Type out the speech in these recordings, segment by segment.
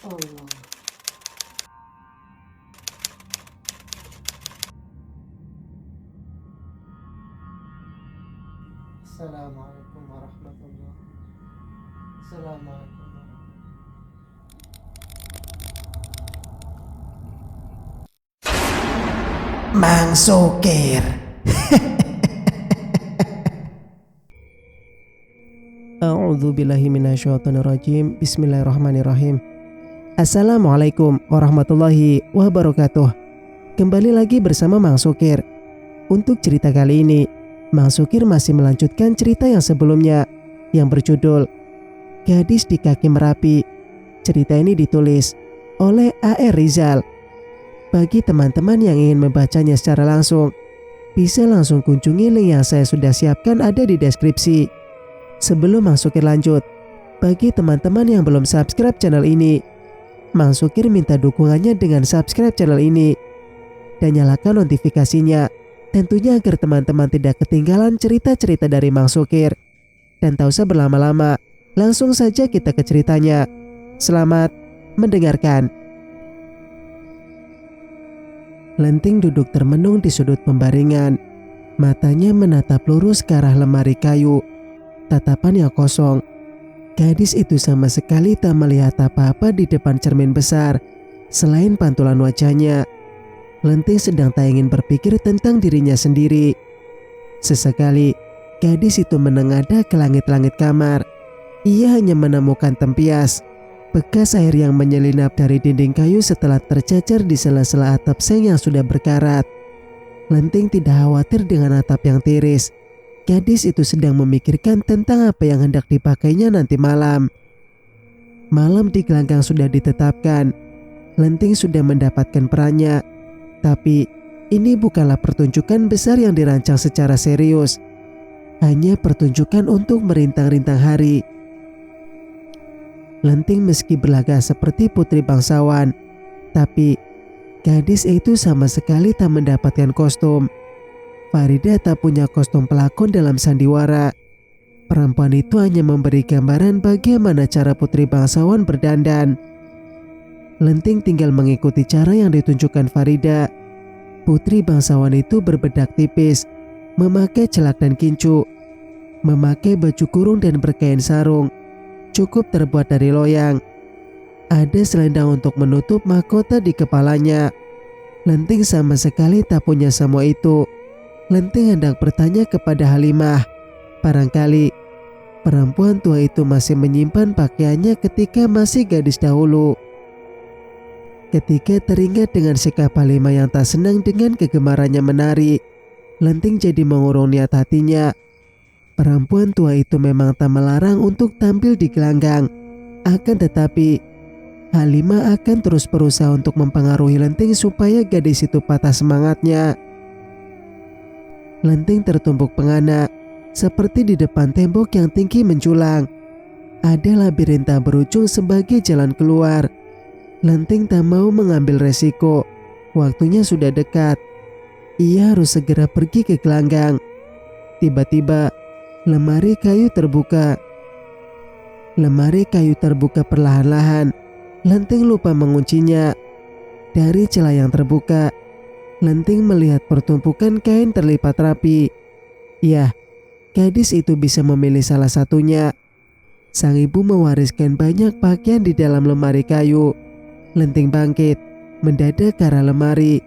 Allah. Assalamualaikum warahmatullahi wabarakatuh. Assalamualaikum warahmatullahi wabarakatuh. Mang Sukir. A'udzubillahi minasyaitonirrajim. Bismillahirrahmanirrahim. Assalamualaikum warahmatullahi wabarakatuh. Kembali lagi bersama Mang Sukir. Untuk cerita kali ini, Mang Sukir masih melanjutkan cerita yang sebelumnya yang berjudul Gadis di Kaki Merapi. Cerita ini ditulis oleh A.R. Rizal. Bagi teman-teman yang ingin membacanya secara langsung, bisa langsung kunjungi link yang saya sudah siapkan ada di deskripsi. Sebelum Mang Sukir lanjut, bagi teman-teman yang belum subscribe channel ini, Mang Sukir minta dukungannya dengan subscribe channel ini dan nyalakan notifikasinya, tentunya agar teman-teman tidak ketinggalan cerita-cerita dari Mang Sukir. Dan tak usah berlama-lama, langsung saja kita ke ceritanya. Selamat mendengarkan. Lenting duduk termenung di sudut pembaringan. Matanya menatap lurus ke arah lemari kayu. Tatapan yang kosong. Gadis itu sama sekali tak melihat apa-apa di depan cermin besar selain pantulan wajahnya. Lenting sedang tak ingin berpikir tentang dirinya sendiri. Sesekali, gadis itu menengadah ke langit-langit kamar. Ia hanya menemukan tempias, bekas air yang menyelinap dari dinding kayu setelah tercecer di sela-sela atap seng yang sudah berkarat. Lenting tidak khawatir dengan atap yang tiris. Gadis itu sedang memikirkan tentang apa yang hendak dipakainya nanti malam. Malam di gelanggang sudah ditetapkan. Lenting sudah mendapatkan perannya. Tapi ini bukanlah pertunjukan besar yang dirancang secara serius. Hanya pertunjukan untuk merintang-rintang hari. Lenting meski berlagak seperti putri bangsawan, tapi gadis itu sama sekali tak mendapatkan kostum. Farida tak punya kostum pelakon dalam sandiwara. Perempuan itu hanya memberi gambaran bagaimana cara putri bangsawan berdandan. Lenting tinggal mengikuti cara yang ditunjukkan Farida. Putri bangsawan itu berbedak tipis, memakai celak dan kincu, memakai baju kurung dan berkain sarung, cukup terbuat dari loyang. Ada selendang untuk menutup mahkota di kepalanya. Lenting sama sekali tak punya semua itu. Lenting hendak bertanya kepada Halimah. Barangkali perempuan tua itu masih menyimpan pakaiannya ketika masih gadis dahulu. Ketika teringat dengan sikap Halimah yang tak senang dengan kegemarannya menari, Lenting jadi mengurung niat hatinya. Perempuan tua itu memang tak melarang untuk tampil di gelanggang. Akan tetapi, Halimah akan terus berusaha untuk mempengaruhi Lenting supaya gadis itu patah semangatnya. Lenting tertumpuk pengana, seperti di depan tembok yang tinggi menjulang. Ada labirin tak berujung sebagai jalan keluar. Lenting tak mau mengambil resiko. Waktunya sudah dekat. Ia harus segera pergi ke gelanggang. Tiba-tiba, lemari kayu terbuka. Lemari kayu terbuka perlahan-lahan. Lenting lupa menguncinya. Dari celah yang terbuka, Lenting melihat pertumpukan kain terlipat rapi. Ya, gadis itu bisa memilih salah satunya. Sang ibu mewariskan banyak pakaian di dalam lemari kayu. Lenting bangkit, mendadak ke arah lemari.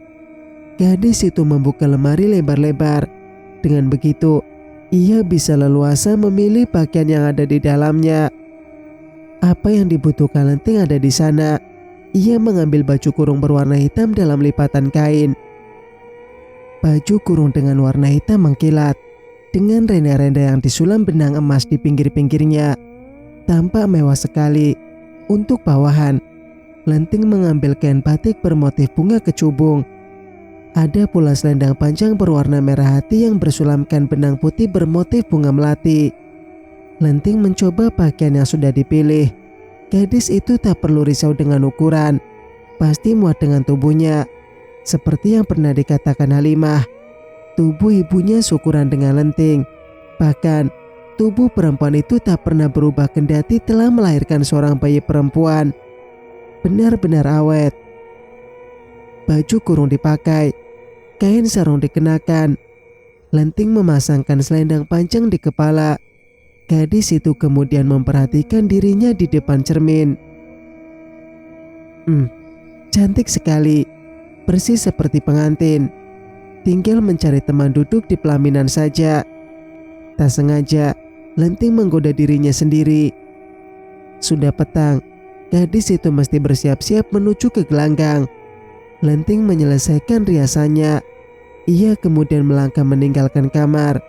Gadis itu membuka lemari lebar-lebar. Dengan begitu, ia bisa leluasa memilih pakaian yang ada di dalamnya. Apa yang dibutuhkan Lenting ada di sana. Ia mengambil baju kurung berwarna hitam dalam lipatan kain. Baju kurung dengan warna hitam mengkilat, dengan renda-renda yang disulam benang emas di pinggir-pinggirnya. Tampak mewah sekali. Untuk bawahan, Lenting mengambil kain batik bermotif bunga kecubung. Ada pula selendang panjang berwarna merah hati yang bersulamkan benang putih bermotif bunga melati. Lenting mencoba pakaian yang sudah dipilih. Gadis itu tak perlu risau dengan ukuran. Pasti muat dengan tubuhnya. Seperti yang pernah dikatakan Halimah, tubuh ibunya seukuran dengan Lenting. Bahkan, tubuh perempuan itu tak pernah berubah kendati telah melahirkan seorang bayi perempuan. benar-benar awet. Baju kurung dipakai, kain sarung dikenakan, Lenting memasangkan selendang panjang di kepala. Gadis itu kemudian memperhatikan dirinya di depan cermin. Cantik sekali, persis seperti pengantin. Tinggal mencari teman duduk di pelaminan saja. Tak sengaja, Lenting menggoda dirinya sendiri. Sudah petang, gadis itu mesti bersiap-siap menuju ke gelanggang. Lenting menyelesaikan riasannya. Ia kemudian melangkah meninggalkan kamar.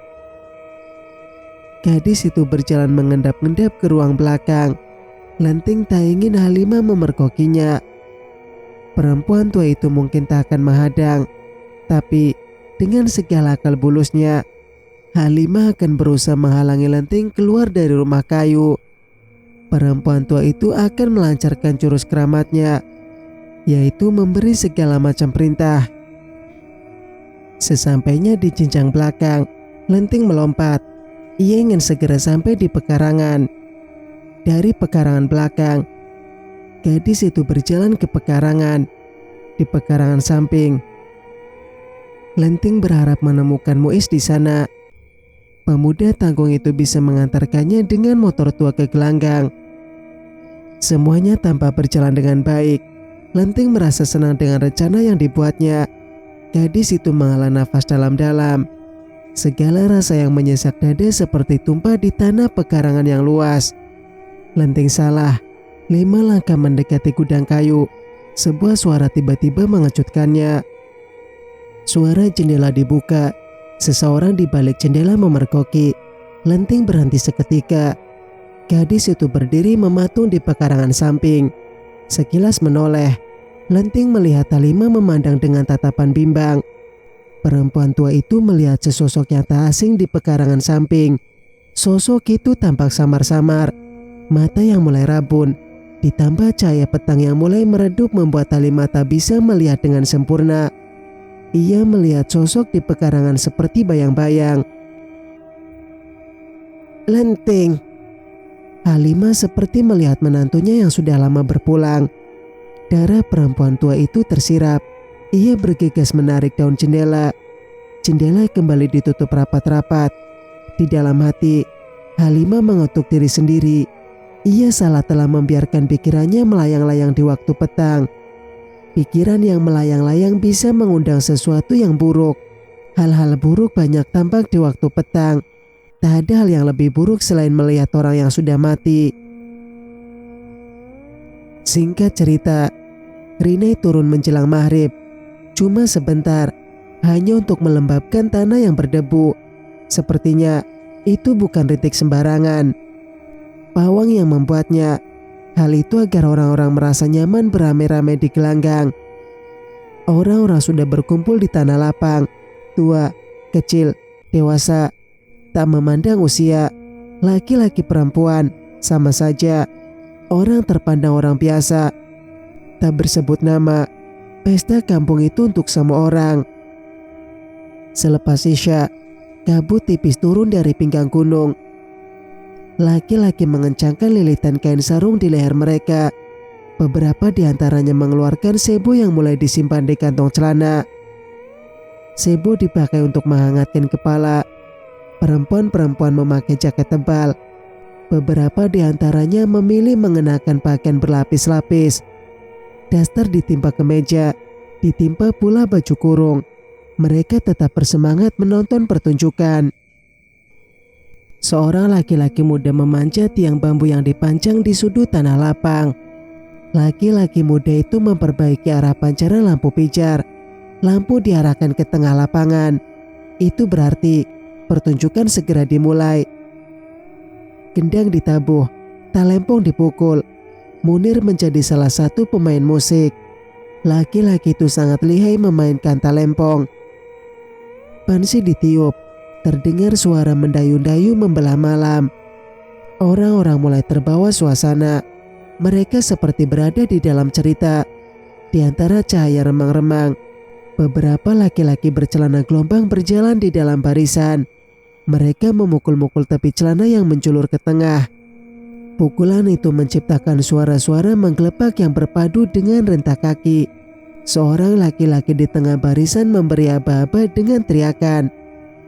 Gadis itu berjalan mengendap-endap ke ruang belakang. Lenting tak ingin Halimah memergokinya. Perempuan tua itu mungkin tak akan menghadang, tapi dengan segala akal bulusnya, Halimah akan berusaha menghalangi Lenting keluar dari rumah kayu. Perempuan tua itu akan melancarkan jurus keramatnya, yaitu memberi segala macam perintah. Sesampainya di jenjang belakang, Lenting melompat. Ia ingin segera sampai di pekarangan. Dari pekarangan belakang, gadis itu berjalan ke pekarangan. Di pekarangan samping, Lenting berharap menemukan Muiz di sana. Pemuda tanggung itu bisa mengantarkannya dengan motor tua ke gelanggang. Semuanya tampak berjalan dengan baik. Lenting merasa senang dengan rencana yang dibuatnya. Gadis itu menghela nafas dalam-dalam. Segala rasa yang menyesak dada seperti tumpah di tanah pekarangan yang luas. Lenting salah. 5 langkah mendekati gudang kayu. Sebuah suara tiba-tiba mengejutkannya. Suara jendela dibuka. Seseorang di balik jendela memergoki. Lenting berhenti seketika. Gadis itu berdiri mematung di pekarangan samping. Sekilas menoleh, Lenting melihat Halimah memandang dengan tatapan bimbang. Perempuan tua itu melihat sesosok yang tak asing di pekarangan samping. Sosok itu tampak samar-samar. Mata yang mulai rabun, ditambah cahaya petang yang mulai meredup membuat Halimah tak bisa melihat dengan sempurna. Ia melihat sosok di pekarangan seperti bayang-bayang. Lenting. Halimah seperti melihat menantunya yang sudah lama berpulang. Darah perempuan tua itu tersirat. Ia bergegas menarik daun jendela. Jendela kembali ditutup rapat-rapat. Di dalam hati, Halimah mengutuk diri sendiri. Ia salah telah membiarkan pikirannya melayang-layang di waktu petang. Pikiran yang melayang-layang bisa mengundang sesuatu yang buruk. Hal-hal buruk banyak tampak di waktu petang. Tak ada hal yang lebih buruk selain melihat orang yang sudah mati. Singkat cerita, Rinai turun menjelang maghrib. Cuma sebentar, hanya untuk melembabkan tanah yang berdebu. Sepertinya itu bukan rintik sembarangan. Pawang yang membuatnya. Hal itu agar orang-orang merasa nyaman beramai-ramai di gelanggang. Orang-orang sudah berkumpul di tanah lapang. Tua, kecil, dewasa, tak memandang usia. Laki-laki perempuan, sama saja. Orang terpandang orang biasa. Tak bersebut nama. Pesta kampung itu untuk semua orang. Selepas Isya, kabut tipis turun dari pinggang gunung. Laki-laki mengencangkan lilitan kain sarung di leher mereka. Beberapa di antaranya mengeluarkan sebo yang mulai disimpan di kantong celana. Sebo dipakai untuk menghangatkan kepala. Perempuan-perempuan memakai jaket tebal. Beberapa di antaranya memilih mengenakan pakaian berlapis-lapis. Daster ditimpa kemeja, ditimpa pula baju kurung. Mereka tetap bersemangat menonton pertunjukan. Seorang laki-laki muda memanjat tiang bambu yang dipanjang di sudut tanah lapang. Laki-laki muda itu memperbaiki arah pancaran lampu pijar. Lampu diarahkan ke tengah lapangan. Itu berarti pertunjukan segera dimulai. Gendang ditabuh, talempong dipukul. Munir menjadi salah satu pemain musik. Laki-laki itu sangat lihai memainkan talempong. Pansi ditiup, terdengar suara mendayu-dayu membelah malam. Orang-orang mulai terbawa suasana. Mereka seperti berada di dalam cerita. Di antara cahaya remang-remang, beberapa laki-laki bercelana gelombang berjalan di dalam barisan. Mereka memukul-mukul tepi celana yang menjulur ke tengah. Pukulan itu menciptakan suara-suara menggelepak yang berpadu dengan rentak kaki. Seorang laki-laki di tengah barisan memberi aba-aba dengan teriakan.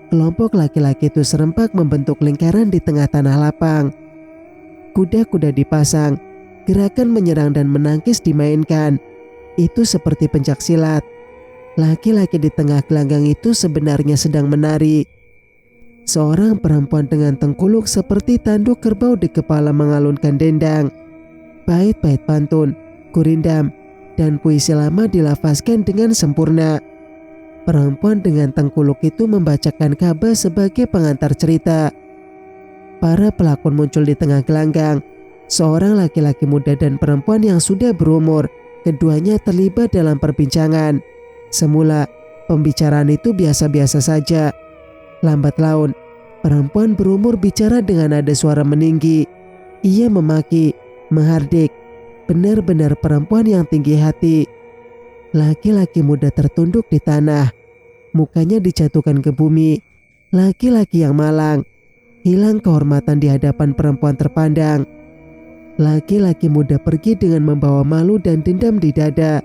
Kelompok laki-laki itu serempak membentuk lingkaran di tengah tanah lapang. Kuda-kuda dipasang, gerakan menyerang dan menangkis dimainkan. Itu seperti pencaksilat. Laki-laki di tengah gelanggang itu sebenarnya sedang menari. Seorang perempuan dengan tengkuluk seperti tanduk kerbau di kepala mengalunkan dendang. Bait-bait pantun, gurindam, dan puisi lama dilafazkan dengan sempurna. Perempuan dengan tengkuluk itu membacakan kabar sebagai pengantar cerita. Para pelakon muncul di tengah gelanggang. Seorang laki-laki muda dan perempuan yang sudah berumur. Keduanya terlibat dalam perbincangan. Semula, pembicaraan itu biasa-biasa saja. Lambat laun, perempuan berumur bicara dengan nada suara meninggi. Ia memaki, menghardik. Benar-benar perempuan yang tinggi hati. Laki-laki muda tertunduk di tanah. Mukanya dijatuhkan ke bumi. Laki-laki yang malang. Hilang kehormatan di hadapan perempuan terpandang. Laki-laki muda pergi dengan membawa malu dan dendam di dada.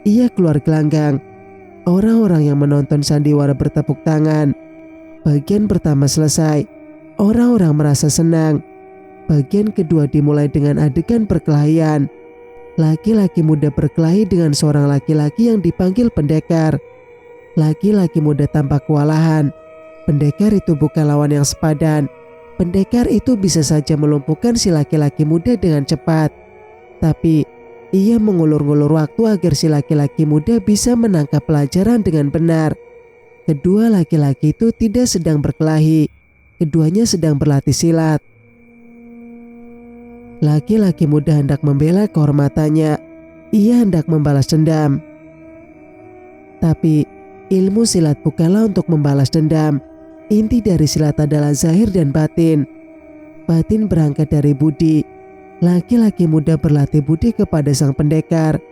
Ia keluar gelanggang. Orang-orang yang menonton sandiwara bertepuk tangan. Bagian pertama selesai. Orang-orang merasa senang. Bagian kedua dimulai dengan adegan perkelahian. Laki-laki muda berkelahi dengan seorang laki-laki yang dipanggil pendekar. Laki-laki muda tampak kewalahan. Pendekar itu bukan lawan yang sepadan. Pendekar itu bisa saja melumpuhkan si laki-laki muda dengan cepat. Tapi ia mengulur-ngulur waktu agar si laki-laki muda bisa menangkap pelajaran dengan benar. Kedua laki-laki itu tidak sedang berkelahi. Keduanya sedang berlatih silat. Laki-laki muda hendak membela kehormatannya. Ia hendak membalas dendam. Tapi ilmu silat bukanlah untuk membalas dendam. Inti dari silat adalah zahir dan batin. Batin berangkat dari budi. Laki-laki muda berlatih budi kepada sang pendekar.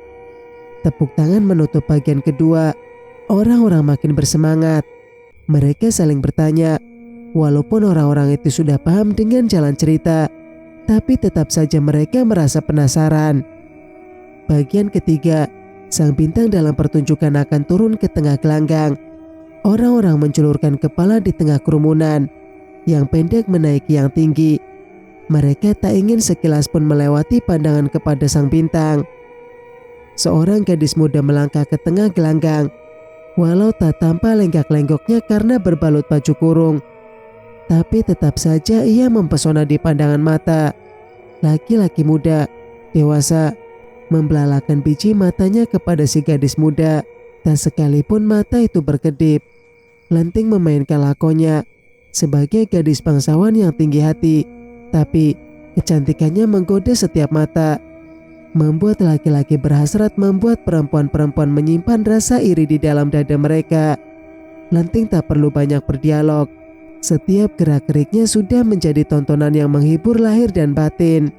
Tepuk tangan menutup bagian kedua. Orang-orang makin bersemangat. Mereka saling bertanya. Walaupun orang-orang itu sudah paham dengan jalan cerita, tapi tetap saja mereka merasa penasaran. Bagian ketiga, sang bintang dalam pertunjukan akan turun ke tengah gelanggang. Orang-orang menjulurkan kepala di tengah kerumunan. Yang pendek menaiki yang tinggi. Mereka tak ingin sekilas pun melewati pandangan kepada sang bintang. Seorang gadis muda melangkah ke tengah gelanggang. Walau tak tampak lenggak-lenggoknya karena berbalut baju kurung, tapi tetap saja ia mempesona di pandangan mata. Laki-laki muda, dewasa, membelalakan biji matanya kepada si gadis muda. Tak sekalipun mata itu berkedip. Lenting memainkan lakonnya sebagai gadis bangsawan yang tinggi hati. Tapi kecantikannya menggoda setiap mata. Membuat laki-laki berhasrat, membuat perempuan-perempuan menyimpan rasa iri di dalam dada mereka. Lenting tak perlu banyak berdialog. Setiap gerak-geriknya sudah menjadi tontonan yang menghibur lahir dan batin.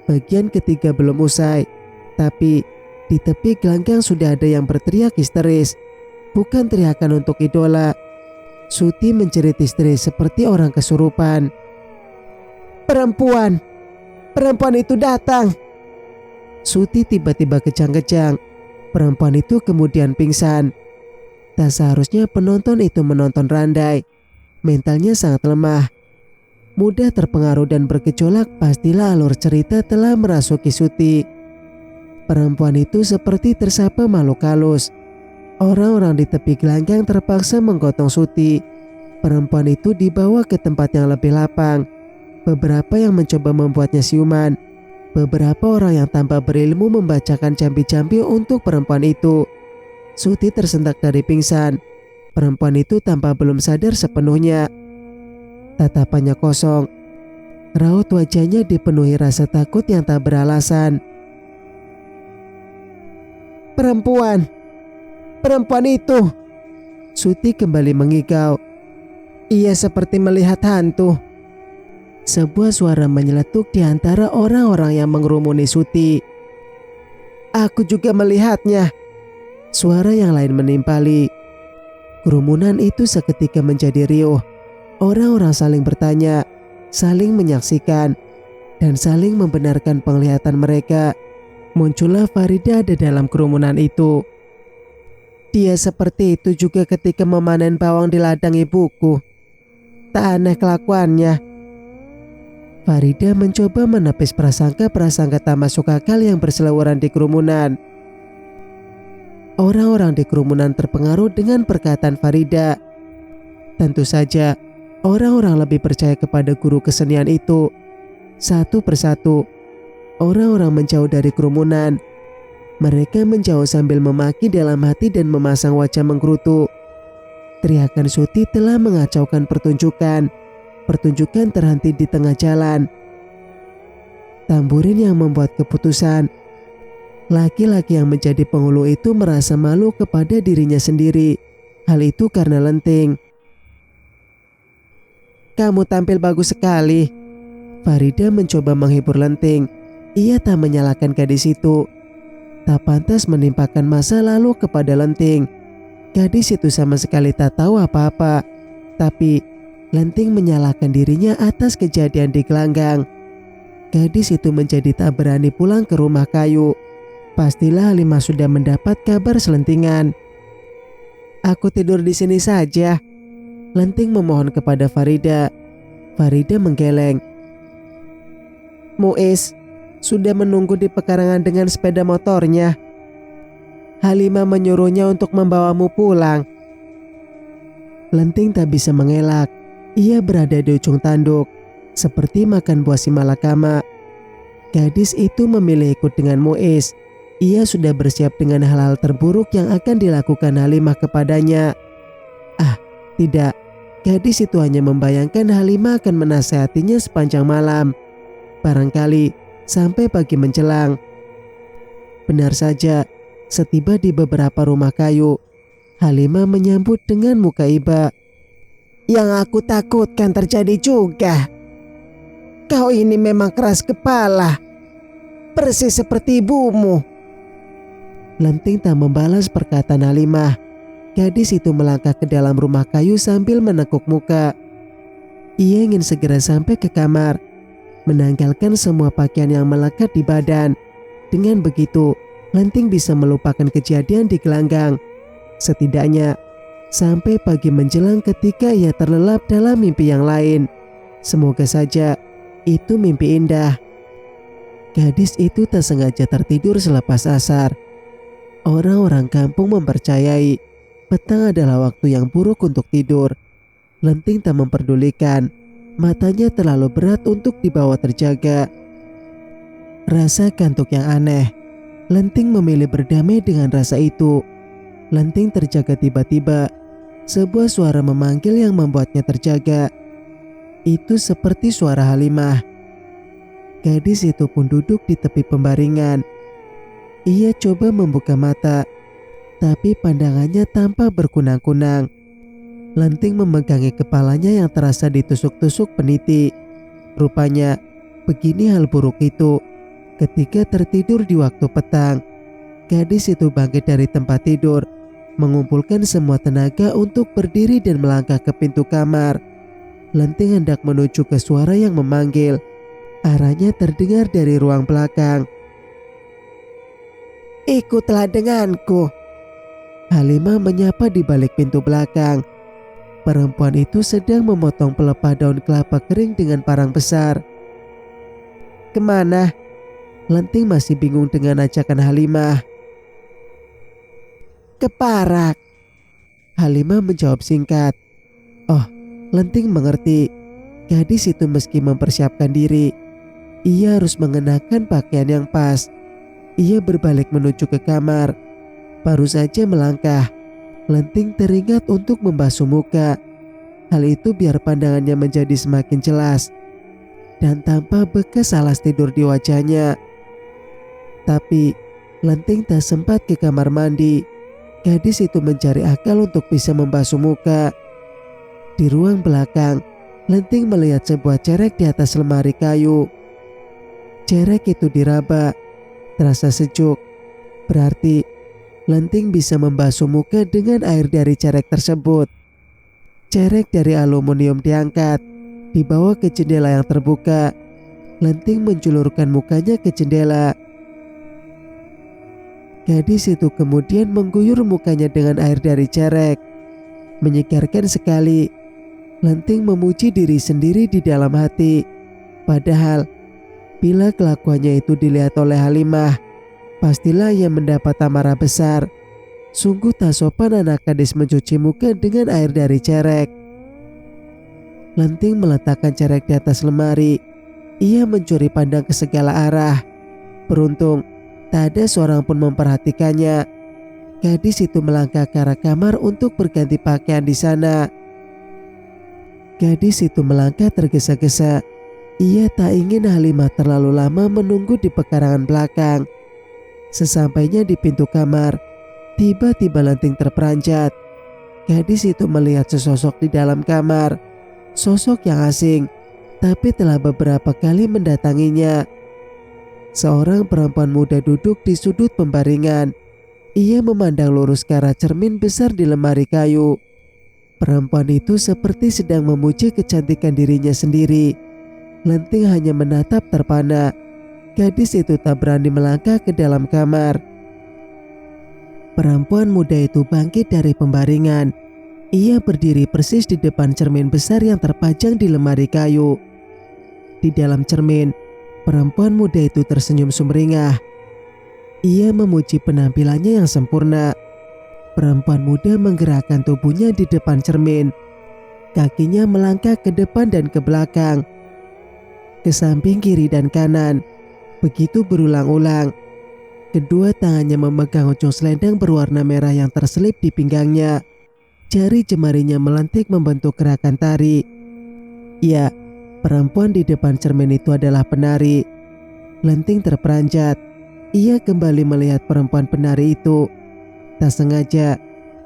Bagian ketiga belum usai. Tapi di tepi gelanggang sudah ada yang berteriak histeris. Bukan teriakan untuk idola. Suti menjerit histeris seperti orang kesurupan. Perempuan! Perempuan itu datang! Suti tiba-tiba kejang-kejang. Perempuan itu kemudian pingsan. Tak seharusnya penonton itu menonton Randai. Mentalnya sangat lemah. Mudah terpengaruh dan bergejolak, pastilah alur cerita telah merasuki Suti. Perempuan itu seperti tersapa makhluk halus. Orang-orang di tepi gelanggang terpaksa menggotong Suti. Perempuan itu dibawa ke tempat yang lebih lapang. Beberapa yang mencoba membuatnya siuman. Beberapa orang yang tanpa berilmu membacakan campi-campi untuk perempuan itu. Suti tersentak dari pingsan. Perempuan itu tampak belum sadar sepenuhnya. Tatapannya kosong. Raut wajahnya dipenuhi rasa takut yang tak beralasan. Perempuan! Perempuan itu! Suti kembali mengigau. Ia seperti melihat hantu. Sebuah suara menyeletuk di antara orang-orang yang mengerumuni Suti. Aku juga melihatnya. Suara yang lain menimpali. Kerumunan itu seketika menjadi riuh. Orang-orang saling bertanya, saling menyaksikan. dan saling membenarkan penglihatan mereka. Muncullah Farida ada dalam kerumunan itu. Dia seperti itu juga ketika memanen bawang di ladang ibuku. Tak aneh kelakuannya. Farida mencoba menepis prasangka-prasangka tak masuk akal yang berseliweran di kerumunan. Orang-orang di kerumunan terpengaruh dengan perkataan Farida. Tentu saja, orang-orang lebih percaya kepada guru kesenian itu. Satu persatu, orang-orang menjauh dari kerumunan. Mereka menjauh sambil memaki dalam hati dan memasang wajah menggerutu. Teriakan Suti telah mengacaukan pertunjukan. Pertunjukan terhenti di tengah jalan. Tamburin yang membuat keputusan. Laki-laki yang menjadi penghulu itu merasa malu kepada dirinya sendiri. Hal itu karena Lenting. Kamu tampil bagus sekali. Farida mencoba menghibur Lenting. Ia tak menyalahkan gadis itu. Tak pantas menimpakan masa lalu kepada Lenting. Gadis itu sama sekali tak tahu apa-apa. Tapi Lenting menyalahkan dirinya atas kejadian di gelanggang. Gadis itu menjadi tak berani pulang ke rumah kayu. Pastilah Halimah sudah mendapat kabar selentingan. Aku tidur di sini saja. Lenting memohon kepada Farida. Farida menggeleng. Muiz sudah menunggu di pekarangan dengan sepeda motornya. Halimah menyuruhnya untuk membawamu pulang. Lenting tak bisa mengelak. Ia berada di ujung tanduk, seperti makan buah si malakama. Gadis itu memilih ikut dengan Muiz. Ia sudah bersiap dengan hal-hal terburuk yang akan dilakukan Halimah kepadanya. Ah, tidak. Gadis itu hanya membayangkan Halimah akan menasehatinya sepanjang malam. Barangkali sampai pagi menjelang. Benar saja, setiba di beberapa rumah kayu, Halimah menyambut dengan muka iba. Yang aku takutkan terjadi juga. Kau ini memang keras kepala. Persis seperti ibumu. Lenting tak membalas perkataan Halimah. Gadis itu melangkah ke dalam rumah kayu sambil menekuk muka. Ia ingin segera sampai ke kamar, menanggalkan semua pakaian yang melekat di badan. Dengan begitu, Lenting bisa melupakan kejadian di gelanggang. Setidaknya, sampai pagi menjelang ketika ia terlelap dalam mimpi yang lain. Semoga saja itu mimpi indah. Gadis itu tak sengaja tertidur selepas asar. Orang-orang kampung mempercayai petang adalah waktu yang buruk untuk tidur. Lenting tak memperdulikan. Matanya terlalu berat untuk dibawa terjaga. Rasa kantuk yang aneh. Lenting memilih berdamai dengan rasa itu. Lenting terjaga tiba-tiba. Sebuah suara memanggil yang membuatnya terjaga. Itu seperti suara Halimah. Gadis itu pun duduk di tepi pembaringan. Ia coba membuka mata, tapi pandangannya tampak berkunang-kunang. Lenting memegangi kepalanya yang terasa ditusuk-tusuk peniti. Rupanya, begini hal buruk itu. Ketika tertidur di waktu petang, gadis itu bangkit dari tempat tidur, mengumpulkan semua tenaga untuk berdiri dan melangkah ke pintu kamar. Lenting hendak menuju ke suara yang memanggil. Arahnya terdengar dari ruang belakang. Ikutlah denganku. Halimah menyapa di balik pintu belakang. Perempuan itu sedang memotong pelepah daun kelapa kering dengan parang besar. Kemana? Lenting masih bingung dengan ajakan Halimah. Ke Parak. Halimah menjawab singkat. Oh, Lenting mengerti. Gadis itu meski mempersiapkan diri, ia harus mengenakan pakaian yang pas. Ia berbalik menuju ke kamar. Baru saja melangkah, Lenting teringat untuk membasuh muka. Hal itu biar pandangannya menjadi semakin jelas. Dan tanpa bekas alas tidur di wajahnya. Tapi Lenting tak sempat ke kamar mandi. Gadis itu mencari akal untuk bisa membasuh muka. Di ruang belakang, Lenting melihat sebuah cerek di atas lemari kayu. Cerek itu diraba. Terasa sejuk. Berarti Lenting bisa membasuh muka dengan air dari cerek tersebut. Cerek dari aluminium diangkat, dibawa ke jendela yang terbuka. Lenting menjulurkan mukanya ke jendela. Gadis itu kemudian mengguyur mukanya dengan air dari cerek. Menyegarkan sekali. Lenting memuji diri sendiri di dalam hati. Padahal bila kelakuannya itu dilihat oleh Halimah, pastilah ia mendapat amarah besar. Sungguh tak sopan anak gadis mencuci muka dengan air dari cerek. Lenting meletakkan cerek di atas lemari. Ia mencuri pandang ke segala arah. Beruntung tak ada seorang pun memperhatikannya. Gadis itu melangkah ke arah kamar untuk berganti pakaian di sana. Gadis itu melangkah tergesa-gesa. Ia tak ingin Halimah terlalu lama menunggu di pekarangan belakang. Sesampainya di pintu kamar, tiba-tiba Lenting terperanjat. Gadis itu melihat sesosok di dalam kamar. Sosok yang asing, tapi telah beberapa kali mendatanginya. Seorang perempuan muda duduk di sudut pembaringan. Ia memandang lurus ke arah cermin besar di lemari kayu. Perempuan itu seperti sedang memuji kecantikan dirinya sendiri. Lenting hanya menatap terpana. Gadis itu tak berani melangkah ke dalam kamar. Perempuan muda itu bangkit dari pembaringan. Ia berdiri persis di depan cermin besar yang terpajang di lemari kayu. Di dalam cermin, perempuan muda itu tersenyum sumringah. Ia memuji penampilannya yang sempurna. Perempuan muda menggerakkan tubuhnya di depan cermin. Kakinya melangkah ke depan dan ke belakang, ke samping kiri dan kanan. Begitu berulang-ulang. Kedua tangannya memegang ujung selendang berwarna merah yang terselip di pinggangnya. Jari jemarinya melentik membentuk gerakan tari. Ya, perempuan di depan cermin itu adalah penari. Lenting terperanjat. Ia kembali melihat perempuan penari itu. Tak sengaja,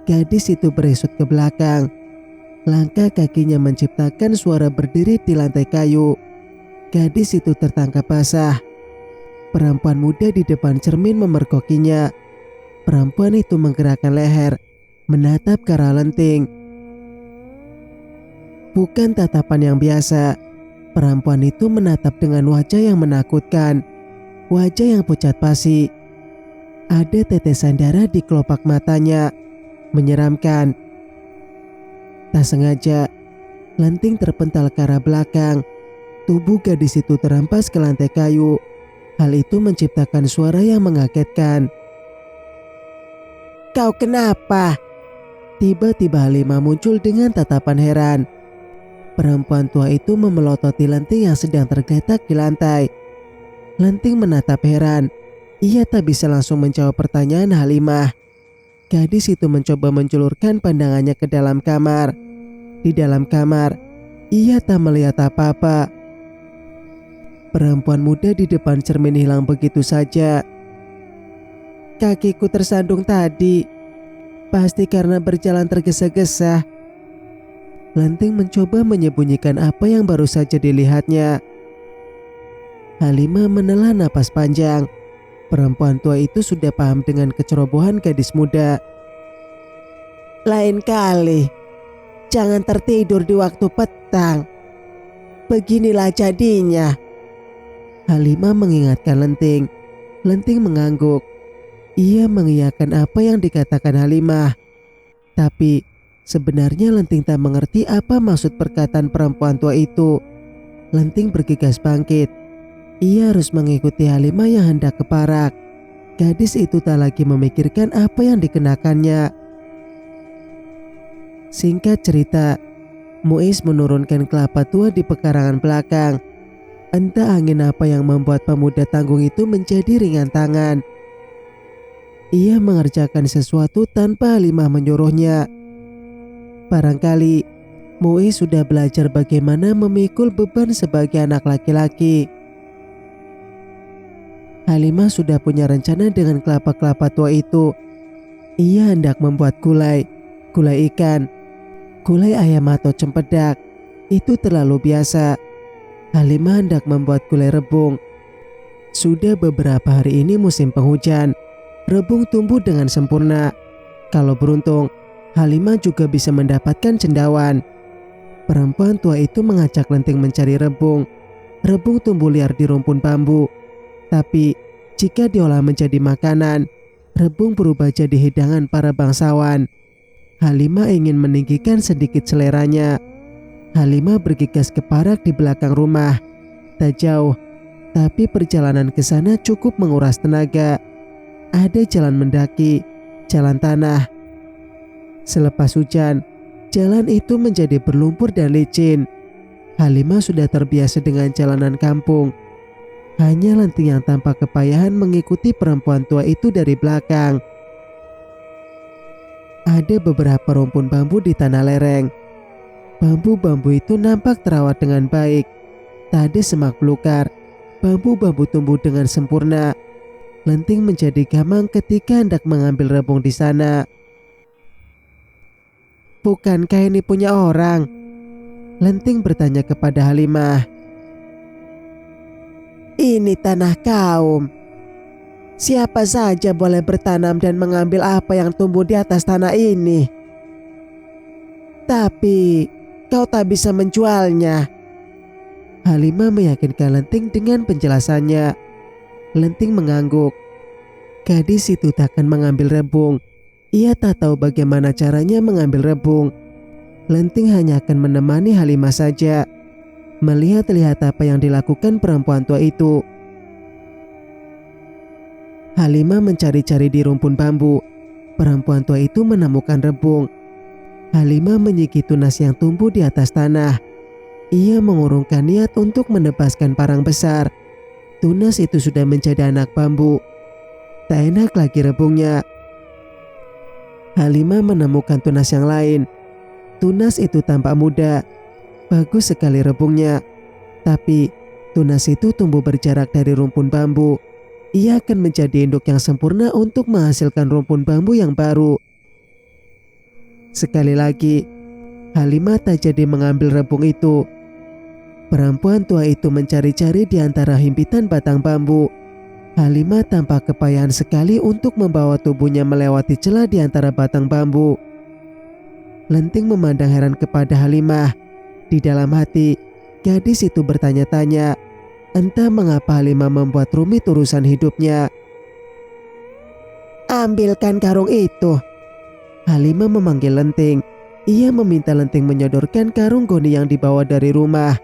gadis itu beresut ke belakang. Langkah kakinya menciptakan suara berdiri di lantai kayu. Gadis itu tertangkap basah. Perempuan muda di depan cermin memergokinya. Perempuan itu menggerakkan leher, menatap ke arah Lenting. Bukan tatapan yang biasa. Perempuan itu menatap dengan wajah yang menakutkan. Wajah yang pucat pasi. Ada tetesan darah di kelopak matanya. Menyeramkan. Tak sengaja, Lenting terpental ke arah belakang. Tubuh gadis itu terhempas ke lantai kayu. Hal itu menciptakan suara yang mengagetkan. "Kau kenapa?" Tiba-tiba Halimah muncul dengan tatapan heran. Perempuan tua itu memelototi Lenting yang sedang tergeletak di lantai. Lenting menatap heran. Ia tak bisa langsung menjawab pertanyaan Halimah. Gadis itu mencoba menjulurkan pandangannya ke dalam kamar. Di dalam kamar, ia tak melihat apa-apa. Perempuan muda di depan cermin hilang begitu saja. "Kakiku tersandung tadi. Pasti karena berjalan tergesa-gesa." Lenting mencoba menyembunyikan apa yang baru saja dilihatnya. Halimah menelan napas panjang. Perempuan tua itu sudah paham dengan kecerobohan gadis muda. "Lain kali, jangan tertidur di waktu petang. Beginilah jadinya." Halimah mengingatkan Lenting. Lenting mengangguk. Ia mengiyakan apa yang dikatakan Halimah. Tapi sebenarnya Lenting tak mengerti apa maksud perkataan perempuan tua itu. Lenting bergegas bangkit. Ia harus mengikuti Halimah yang hendak ke Parak. Gadis itu tak lagi memikirkan apa yang dikenakannya. Singkat cerita, Muiz menurunkan kelapa tua di pekarangan belakang. Entah angin apa yang membuat pemuda tanggung itu menjadi ringan tangan. Ia mengerjakan sesuatu tanpa Halimah menyuruhnya. Barangkali Muiz sudah belajar bagaimana memikul beban sebagai anak laki-laki. Halimah sudah punya rencana dengan kelapa-kelapa tua itu. Ia hendak membuat gulai ikan, gulai ayam atau cempedak. Itu terlalu biasa. Halimah hendak membuat gulai rebung. Sudah beberapa hari ini musim penghujan. Rebung tumbuh dengan sempurna. Kalau beruntung, Halimah juga bisa mendapatkan cendawan. Perempuan tua itu mengajak Lenting mencari rebung. rebung tumbuh liar di rumpun bambu. Tapi jika diolah menjadi makanan, rebung berubah jadi hidangan para bangsawan. Halimah ingin meninggikan sedikit seleranya. Halimah bergegas ke parak di belakang rumah. Tak jauh, tapi perjalanan ke sana cukup menguras tenaga. Ada jalan mendaki, jalan tanah. Selepas hujan, jalan itu menjadi berlumpur dan licin. Halimah sudah terbiasa dengan jalanan kampung. Hanya Lenting yang tanpa kepayahan mengikuti perempuan tua itu dari belakang. Ada beberapa rumpun bambu di tanah lereng. Bambu-bambu itu nampak terawat dengan baik. Tak ada semak belukar. Bambu-bambu tumbuh dengan sempurna. Lenting menjadi gamang ketika hendak mengambil rebung di sana. "Bukankah ini punya orang?" Lenting bertanya kepada Halimah. "Ini tanah kaum. Siapa saja boleh bertanam dan mengambil apa yang tumbuh di atas tanah ini. Tapi kau tak bisa menjualnya." Halimah meyakinkan Lenting dengan penjelasannya. Lenting mengangguk. Gadis itu takkan mengambil rebung. Ia tak tahu bagaimana caranya mengambil rebung. Lenting hanya akan menemani Halimah saja, melihat-lihat apa yang dilakukan perempuan tua itu. Halimah mencari-cari di rumpun bambu. Perempuan tua itu menemukan rebung. Halimah menyiki tunas yang tumbuh di atas tanah. Ia mengurungkan niat untuk menebaskan parang besar. Tunas itu sudah menjadi anak bambu. Tak enak lagi rebungnya. Halimah menemukan tunas yang lain. Tunas itu tampak muda. Bagus sekali rebungnya. Tapi tunas itu tumbuh berjarak dari rumpun bambu. Ia akan menjadi induk yang sempurna untuk menghasilkan rumpun bambu yang baru. Sekali lagi, Halimah tak jadi mengambil rebung itu. Perempuan tua itu mencari-cari di antara himpitan batang bambu. Halimah tampak kepayahan sekali untuk membawa tubuhnya melewati celah di antara batang bambu. Lenting memandang heran kepada Halimah. Di dalam hati, gadis itu bertanya-tanya, entah mengapa Halimah membuat rumit urusan hidupnya. "Ambilkan karung itu." Halimah memanggil Lenting. Ia meminta Lenting menyodorkan karung goni yang dibawa dari rumah.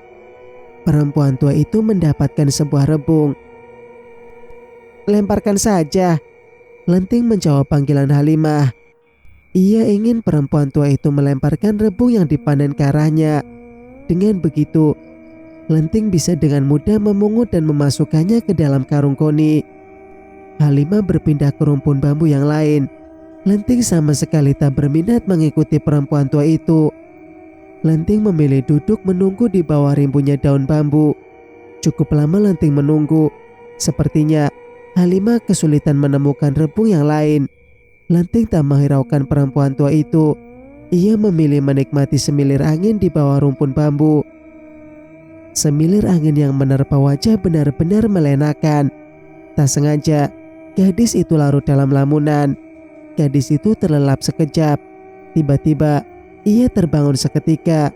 Perempuan tua itu mendapatkan sebuah rebung. "Lemparkan saja." Lenting menjawab panggilan Halimah. Ia ingin perempuan tua itu melemparkan rebung yang dipanen ke arahnya. Dengan begitu, Lenting bisa dengan mudah memungut dan memasukkannya ke dalam karung goni. Halimah berpindah ke rumpun bambu yang lain. Lenting sama sekali tak berminat mengikuti perempuan tua itu. Lenting memilih duduk menunggu di bawah rimbunnya daun bambu. Cukup lama Lenting menunggu. Sepertinya Halimah kesulitan menemukan rebung yang lain. Lenting tak menghiraukan perempuan tua itu. Ia memilih menikmati semilir angin di bawah rumpun bambu. Semilir angin yang menerpa wajah benar-benar melenakan. Tak sengaja, gadis itu larut dalam lamunan. Gadis itu terlelap sekejap. Tiba-tiba, ia terbangun seketika.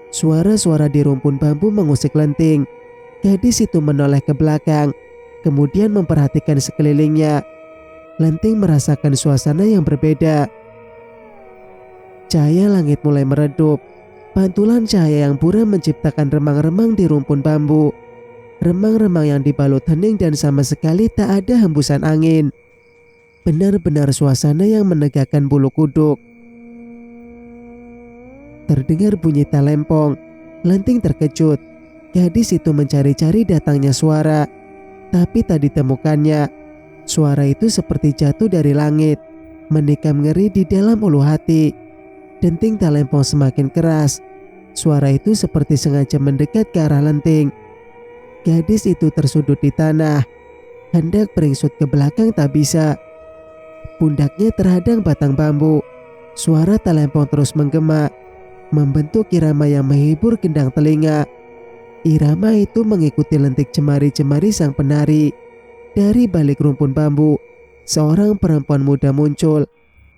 Suara-suara di rumpun bambu mengusik Lenting. Gadis itu menoleh ke belakang, kemudian memperhatikan sekelilingnya. Lenting merasakan suasana yang berbeda. Cahaya langit mulai meredup. Pantulan cahaya yang buram menciptakan remang-remang di rumpun bambu. Remang-remang yang dibalut hening dan sama sekali tak ada hembusan angin. Benar-benar suasana yang menegakkan bulu kuduk. Terdengar bunyi talempong. Lenting terkejut. Gadis itu mencari-cari datangnya suara, tapi tak ditemukannya. Suara itu seperti jatuh dari langit, menikam ngeri di dalam ulu hati. Denting talempong semakin keras. Suara itu seperti sengaja mendekat ke arah Lenting. Gadis itu tersudut di tanah. Hendak beringsut ke belakang tak bisa. Pundaknya terhadang batang bambu. Suara talempong terus menggema, membentuk irama yang menghibur gendang telinga. Irama itu mengikuti lentik jemari-jemari sang penari. Dari balik rumpun bambu, seorang perempuan muda muncul.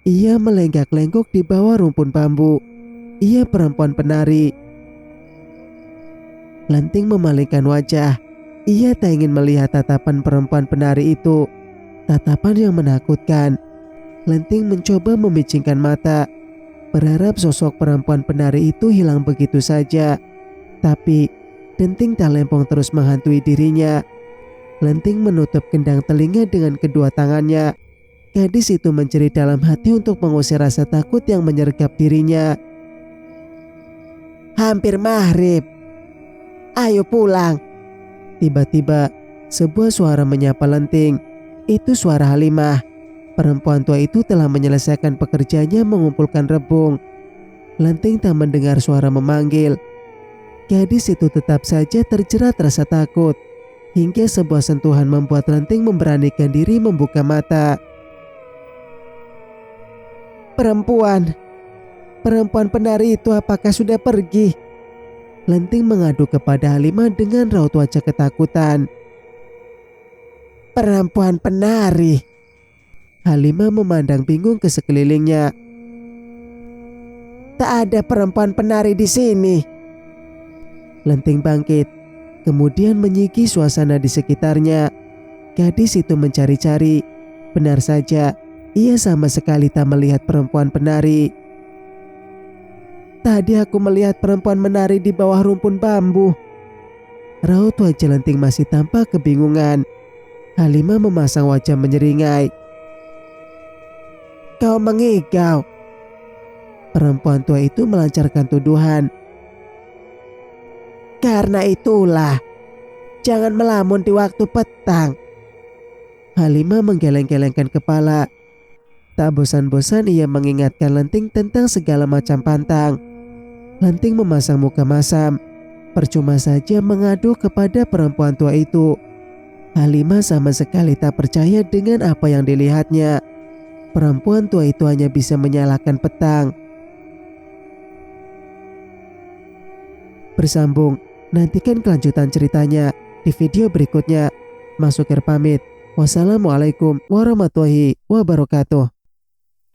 Ia melenggak-lenggok di bawah rumpun bambu. Ia perempuan penari. Lenting memalingkan wajah. Ia tak ingin melihat tatapan perempuan penari itu. Tatapan yang menakutkan. Lenting mencoba memicingkan mata, berharap sosok perempuan penari itu hilang begitu saja. Tapi denting talempong terus menghantui dirinya. Lenting menutup kendang telinga dengan kedua tangannya. Gadis itu menjerit dalam hati untuk mengusir rasa takut yang menyergap dirinya. Hampir maghrib. Ayo pulang. Tiba-tiba sebuah suara menyapa Lenting. Itu suara Halimah. Perempuan tua itu telah menyelesaikan pekerjaannya mengumpulkan rebung. Lenting tak mendengar suara memanggil. Gadis itu tetap saja terjerat rasa takut. Hingga sebuah sentuhan membuat Lenting memberanikan diri membuka mata. Perempuan penari itu apakah sudah pergi? Lenting mengadu kepada Halimah dengan raut wajah ketakutan. Perempuan penari. Halimah memandang bingung ke sekelilingnya. Tak ada perempuan penari di sini. Lenting bangkit, kemudian menyiki suasana di sekitarnya. Gadis itu mencari-cari. Benar saja, ia sama sekali tak melihat perempuan penari. Tadi aku melihat perempuan menari di bawah rumpun bambu. Raut wajah Lenting masih tampak kebingungan. Halimah memasang wajah menyeringai. Kau mengigau. Perempuan tua itu melancarkan tuduhan. Karena itulah, jangan melamun di waktu petang. Halimah menggeleng-gelengkan kepala. Tak bosan-bosan ia mengingatkan Lenting tentang segala macam pantang. Lenting memasang muka masam. Percuma saja mengadu kepada perempuan tua itu. Halimah sama sekali tak percaya dengan apa yang dilihatnya. Perempuan tua itu hanya bisa menyalahkan petang. Bersambung, nantikan kelanjutan ceritanya di video berikutnya. Mas Sukir pamit. Wassalamualaikum warahmatullahi wabarakatuh.